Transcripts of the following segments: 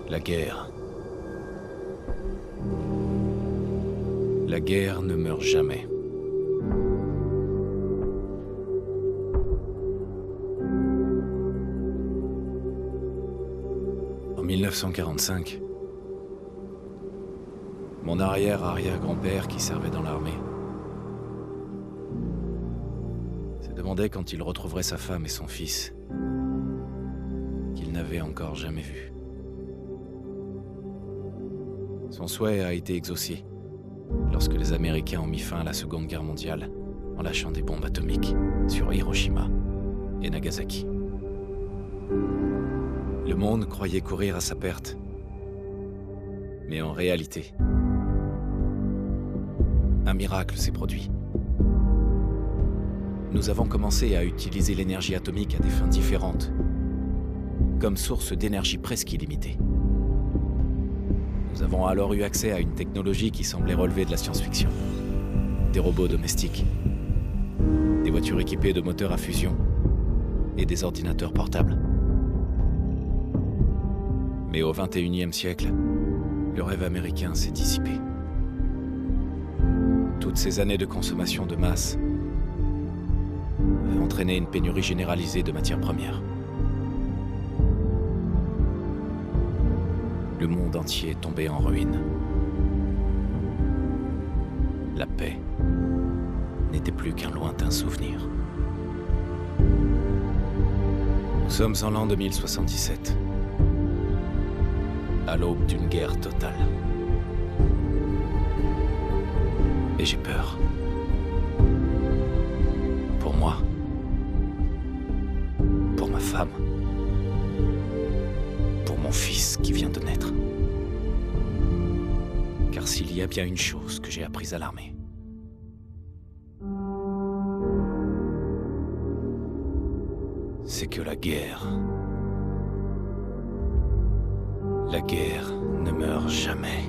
La guerre. La guerre ne meurt jamais. En 1945, mon arrière-arrière-grand-père qui servait dans l'armée se demandait quand il retrouverait sa femme et son fils qu'il n'avait encore jamais vus. Son souhait a été exaucé lorsque les Américains ont mis fin à la Seconde Guerre mondiale en lâchant des bombes atomiques sur Hiroshima et Nagasaki. Le monde croyait courir à sa perte. Mais en réalité, un miracle s'est produit. Nous avons commencé à utiliser l'énergie atomique à des fins différentes, comme source d'énergie presque illimitée. Nous avons alors eu accès à une technologie qui semblait relever de la science-fiction. Des robots domestiques, des voitures équipées de moteurs à fusion et des ordinateurs portables. Mais au XXIe siècle, le rêve américain s'est dissipé. Toutes ces années de consommation de masse avaient entraîné une pénurie généralisée de matières premières. Le monde entier est tombé en ruine. La paix n'était plus qu'un lointain souvenir. Nous sommes en l'an 2077. À l'aube d'une guerre totale. Et j'ai peur. Pour moi. Pour ma femme. Pour mon fils qui vient de naître. Car s'il y a bien une chose que j'ai apprise à l'armée, c'est que la guerre ne meurt jamais.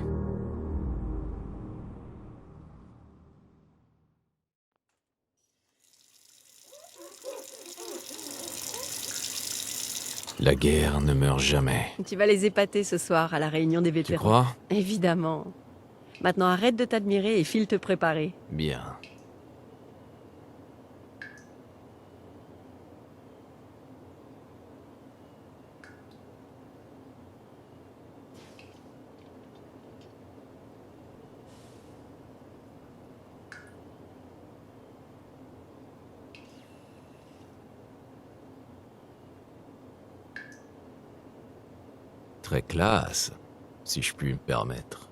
La guerre ne meurt jamais. Tu vas les épater ce soir à la réunion des Tu vétérans. crois? Évidemment. Maintenant arrête de t'admirer et file te préparer. Bien. Très classe, si je puis me permettre.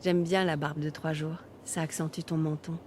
J'aime bien la barbe de 3 jours. Ça accentue ton menton.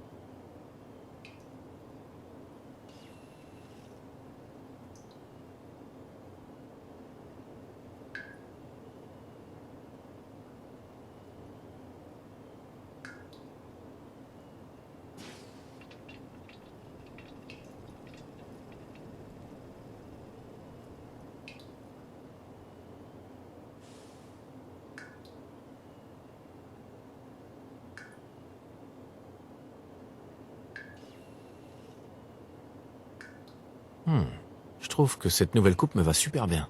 Je trouve que cette nouvelle coupe me va super bien.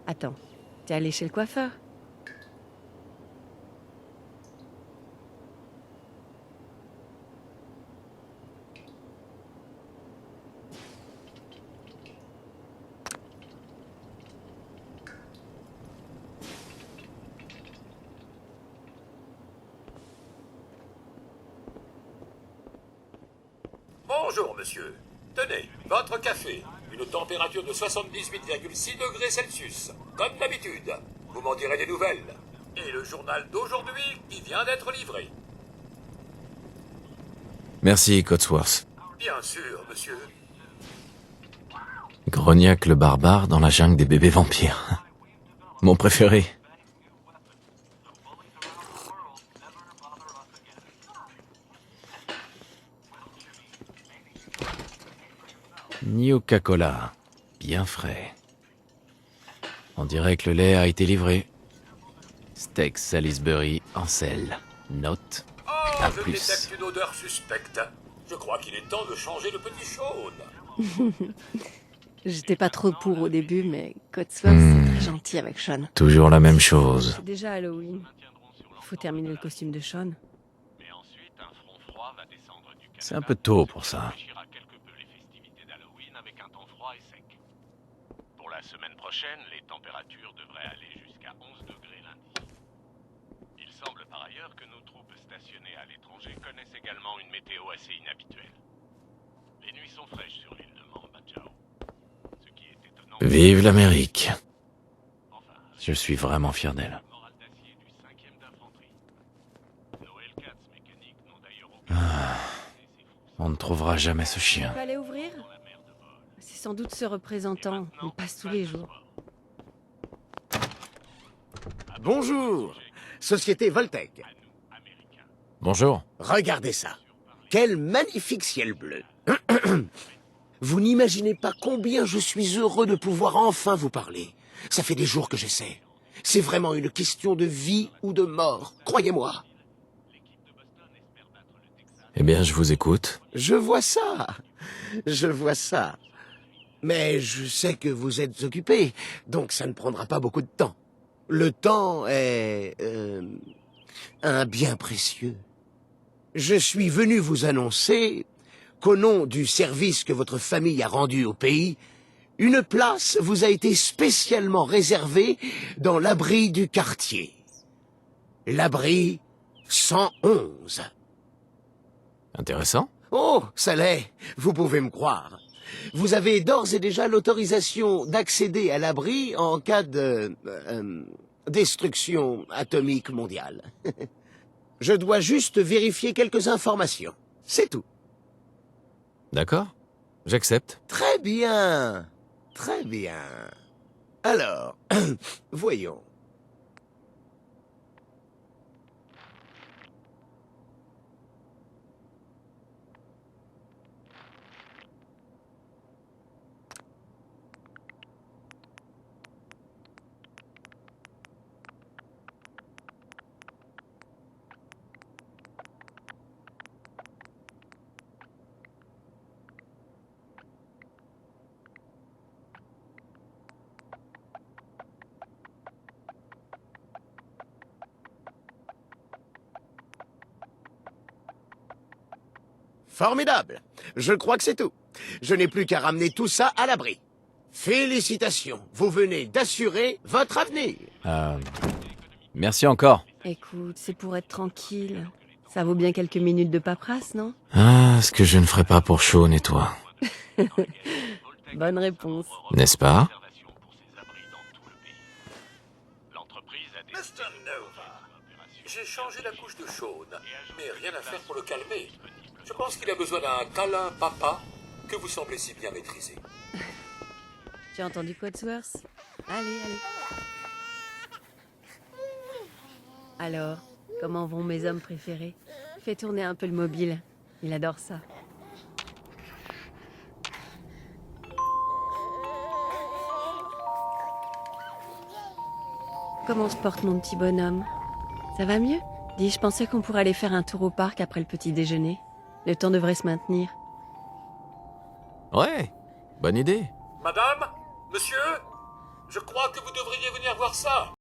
Attends, t'es allé chez le coiffeur? Bonjour, monsieur. Tenez, votre café. Une température de 78,6 degrés Celsius. Comme d'habitude. Vous m'en direz des nouvelles. Et le journal d'aujourd'hui qui vient d'être livré. Merci, Codsworth. Bien sûr, monsieur. Grognac le barbare dans la jungle des bébés vampires. Mon préféré. Ni au Coca-Cola. Bien frais. On dirait que le lait a été livré. Steak Salisbury en sel. Note Oh, A+. je détecte une odeur suspecte. Je crois qu'il est temps de changer de petit Sean. J'étais pas trop pour au début, mais Cotsworth, c'est très gentil avec Sean. Toujours la même chose. C'est déjà Halloween. Il faut terminer le costume de Sean. Mais ensuite, un front froid va descendre du Canada. C'est un peu tôt pour ça. Rafraîchira quelque peu les festivités d'Halloween avec un temps froid et sec. Pour la semaine prochaine, les températures devraient aller jusqu'à 11 degrés lundi. Il semble par ailleurs que nos troupes stationnées à l'étranger connaissent également une météo assez inhabituelle. Les nuits sont fraîches sur l'île de Mambadjao. Ce qui est étonnant. Vive l'Amérique. Enfin, Je suis vraiment fier d'elle. morale d'acier du 5e d'infanterie. Nos Hellcats mécaniques n'ont d'ailleurs aucun. On ne trouvera jamais ce Tu chien. peux aller ouvrir? C'est sans doute ce représentant. Il passe tous les jours. Bonjour, Société Voltec. Bonjour. Regardez ça. Quel magnifique ciel bleu. Vous n'imaginez pas combien je suis heureux de pouvoir enfin vous parler. Ça fait des jours que j'essaie. C'est vraiment une question de vie ou de mort, croyez-moi. Eh bien, je vous écoute. Je vois ça. Je vois ça. Mais je sais que vous êtes occupé, donc ça ne prendra pas beaucoup de temps. Le temps est... un bien précieux. Je suis venu vous annoncer qu'au nom du service que votre famille a rendu au pays, une place vous a été spécialement réservée dans l'abri du quartier. L'abri 111. Intéressant. Oh, ça l'est, vous pouvez me croire. Vous avez d'ores et déjà l'autorisation d'accéder à l'abri en cas de... destruction atomique mondiale. Je dois juste vérifier quelques informations. C'est tout. D'accord. J'accepte. Très bien. Très bien. Alors, voyons. Formidable. Je crois que c'est tout. Je n'ai plus qu'à ramener tout ça à l'abri. Félicitations. Vous venez d'assurer votre avenir. Merci encore. Écoute, c'est pour être tranquille. Ça vaut bien quelques minutes de paperasse, non? Ah, ce que je ne ferai pas pour Sean et toi. Bonne réponse. N'est-ce pas? Mr. Nova, j'ai changé la couche de Sean, mais rien à faire pour le calmer. Je pense qu'il a besoin d'un câlin papa que vous semblez si bien maîtriser. Tu as entendu Cotsworth? Allez, allez. Alors, comment vont mes hommes préférés? Fais tourner un peu le mobile. Il adore ça. Comment se porte mon petit bonhomme? Ça va mieux? Dis, je pensais qu'on pourrait aller faire un tour au parc après le petit déjeuner. Le temps devrait se maintenir. Ouais. Bonne idée. Madame? Monsieur? Je crois que vous devriez venir voir ça.